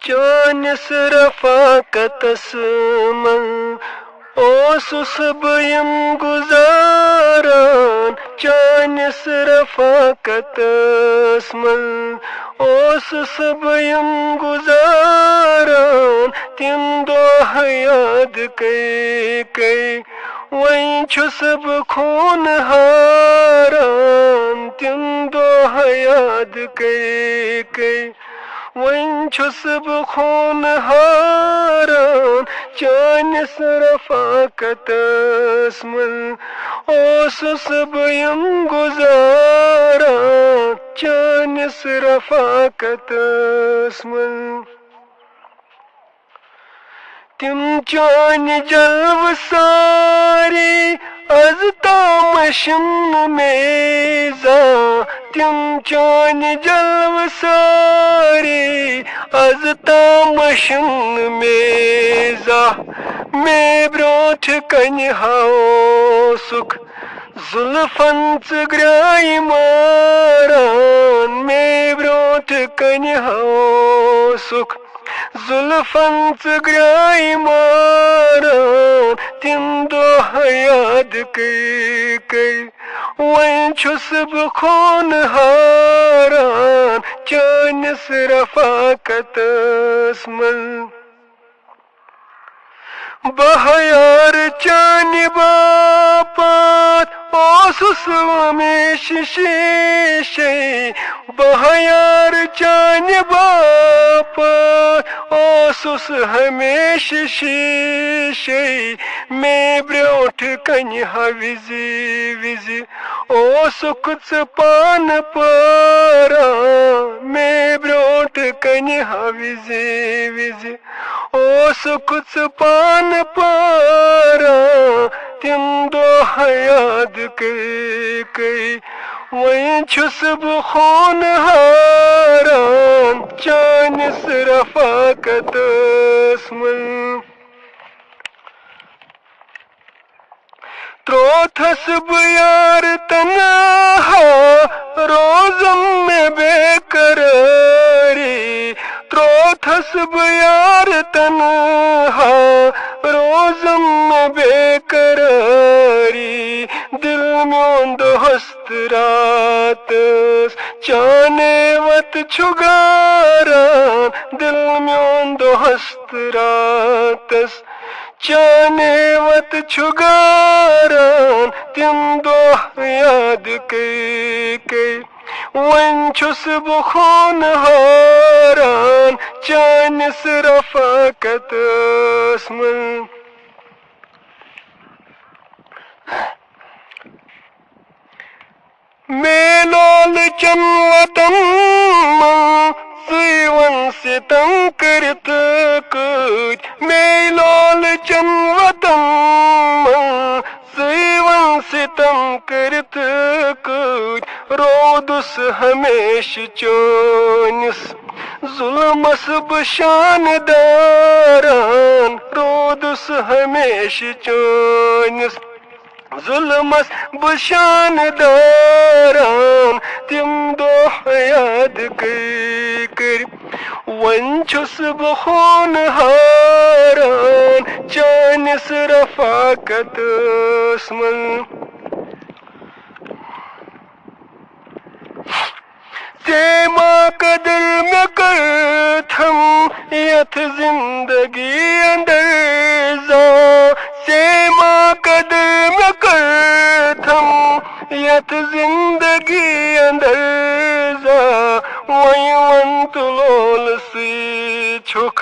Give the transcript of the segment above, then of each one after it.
चानिस रफाकतस मन ओसुस बयम गुजारान चानिस रफाकतस मन ओसुस बयम गुजारान तिम दोह याद कई वहीं छुस बह खून हारान तिम दोह याद कई वहीं छुस बह खून हारान चानिस रफाकतस मन ओसुस बयम गुजारान चानिस रफाकतस मन तिम चानि जल्व सारी अज तामशम मेजा तिम चानि जल्व सारी अज तामशम मेजा मे ब्रोठ कन हाओ सुख जुल्फन ग्राय मारान मे ब्रोठ कन हाओ सुख जुल्फन ग्राय मारान तिम दोह याद कई वहीं छुस बह खून हारान चानिस रफाकतस मन बह यार चानि बापात ओसुस हमेश शीशे बह यार चानि बापात ओसुस हमेश शीशे मैं ब्रोठ कन विजि विजि ओसुक पान पारा मैं ब्रोठ कन विजि विजि ओसुक पान पारा तिम दोह याद कई वहीं छुस बह खून हारान चानिस रफाकतस मन त्रोथस बह यार तन्हा रोज़म में बेकरारी त्रोथस बह यार तन्हा रोज़म में बेकरारी दिल में हस्त रातस चाने वत छुगारान दिल में हस्त रातस चाने वत छुगारान तिम दोह याद कई वहीं छुस बह खून हारान चानिस रफाकतस मन मेलोल चन वतन सुवन सितम करत कुछ मेलोल चन वतन सुवन सितम करत कुछ रोदुस हमेश चोनिस जुल्मस बशान दारान रोदुस हमेश चोनिस जुल्मस बशान दारान तिम दोह याद कई वहीं छुस बह खून हारान चानिस रफाकतस मन तेमा कदर में करथम यथ जिंदगी अंदर जा सेमा कदर में करथम यथ जिंदगी अंदर जा वहीं वंत लोल सी छुक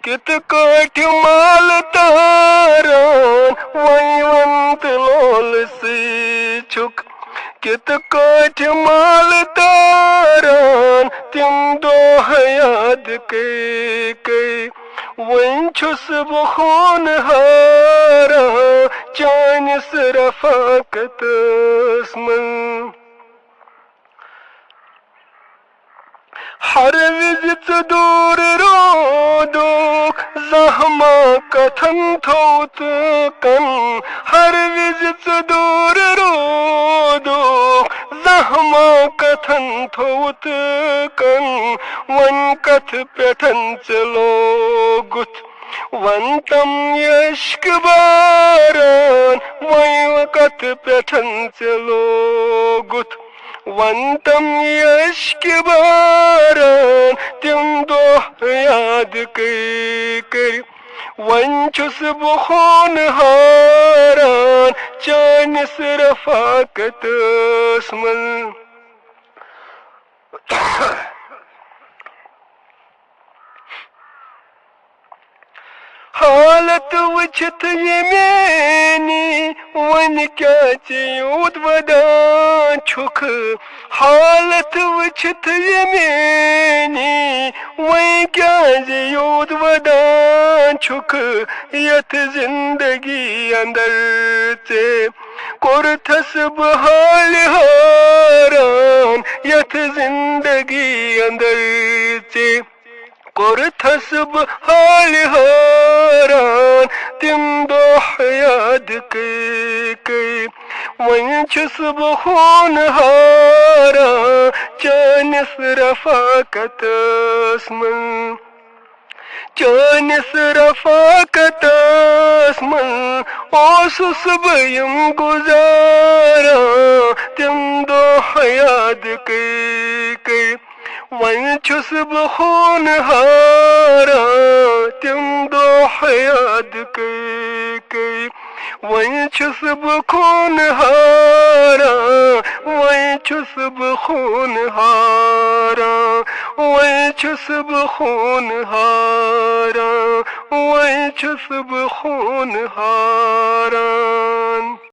कित काठ माल तारान वहीं वंत लोल सी छुक कित काठ माल तारान तिम दोह याद कई वहीं छुस बह खून हारान चानिस रफाकतस मन हर विजित दूर रोदुक जहमा कथन थोत कन हर विजित दूर रोदुक जहमा कथन थोत कन वन कथ पेठन लोगुत वन तम यश्क बारान वह कथ पेठन लोगुत वन तम यश्क बारान तिम दोह याद कर वन छुस बखोन हारान चानिस रफाकतस मन हालत वुछित ये मेनी वन क्या यूत वदान छुख हालत वुछित ये मेनी वन क्या यूत वदान छुख यथ जिंदगी अंदर से कुरथस बहाल हारान यथ जिंदगी अंदर से कुरथस बहाल हारान तिम दोह याद कर वन छुस बखून हारान चानिस रफाकतस मन चानिस रफाकतस मन ओसुस बयम गुजारा तिम दोह याद कर वन छुस बखून हारा तिम दोह याद कर वन छुस बखून हारा वन छुस बखून हारा वन छुस बखून हारा वन छुस बखून हारा।